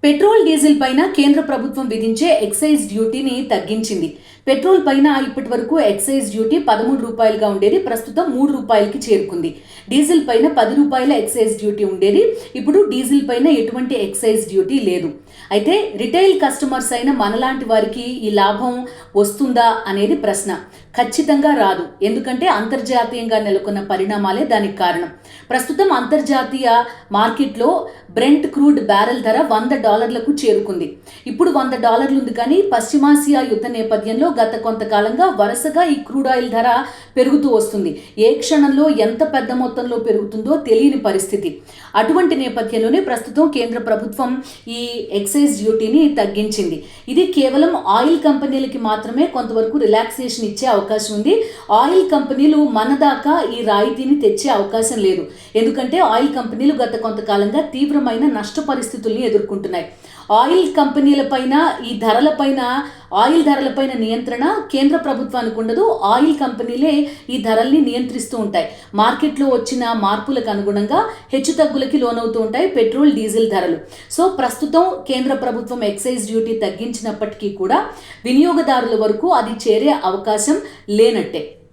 Petrol diesel పైన కేంద్ర ప్రభుత్వం విధించే ఎక్సైజ్ డ్యూటీని తగ్గించింది. పెట్రోల్ పైన ఇప్పటి వరకు ఎక్సైజ్ డ్యూటీ 13 రూపాయలుగా ఉండేది, ప్రస్తుతం 3 రూపాయలకి చేరుకుంది. డీజిల్ పైన 10 రూపాయల ఎక్సైజ్ డ్యూటీ ఉండేది, ఇప్పుడు డీజిల్ పైన ఎటువంటి ఎక్సైజ్ డ్యూటీ లేదు. అయితే రిటైల్ కస్టమర్స్ అయిన మనలాంటి వారికి ఈ లాభం వస్తుందా అనేది ప్రశ్న. ఖచ్చితంగా రాదు, ఎందుకంటే అంతర్జాతీయంగా నెలకొన్న పరిణామాలే దానికి కారణం. ప్రస్తుతం అంతర్జాతీయ మార్కెట్లో బ్రెంట్ క్రూడ్ బ్యారెల్ ధర $100లకు చేరుకుంది. ఇప్పుడు $100 ఉంది, కానీ పశ్చిమాసియా యుద్ధ నేపథ్యంలో గత కొంతకాలంగా వరుసగా ఈ క్రూడ్ ఆయిల్ ధర పెరుగుతూ వస్తుంది. ఏ క్షణంలో ఎంత పెద్ద మొత్తంలో పెరుగుతుందో తెలియని పరిస్థితి. అటువంటి నేపథ్యంలోనే ప్రస్తుతం కేంద్ర ప్రభుత్వం ఈ ఎక్సైజ్ డ్యూటీని తగ్గించింది. ఇది కేవలం ఆయిల్ కంపెనీలకి మాత్రమే కొంతవరకు రిలాక్సేషన్ ఇచ్చే అవకాశం ఉంది. ఆయిల్ కంపెనీలు మన దాకా ఈ రాయితీని తెచ్చే అవకాశం లేదు, ఎందుకంటే ఆయిల్ కంపెనీలు గత కొంతకాలంగా తీవ్రమైన నష్ట పరిస్థితుల్ని ఎదుర్కొంటున్నాయి. ఆయిల్ కంపెనీలపైన ఆయిల్ ధరలపైన నియంత్రణ కేంద్ర ప్రభుత్వానికి ఉండదు. ఆయిల్ కంపెనీలే ఈ ధరల్ని నియంత్రిస్తూ ఉంటాయి. మార్కెట్లో వచ్చిన మార్పులకు అనుగుణంగా హెచ్చుతగ్గులకి లోనవుతూ ఉంటాయి పెట్రోల్ డీజిల్ ధరలు. సో ప్రస్తుతం కేంద్ర ప్రభుత్వం ఎక్సైజ్ డ్యూటీ తగ్గించినప్పటికీ కూడా వినియోగదారుల వరకు అది చేరే అవకాశం లేనట్టే.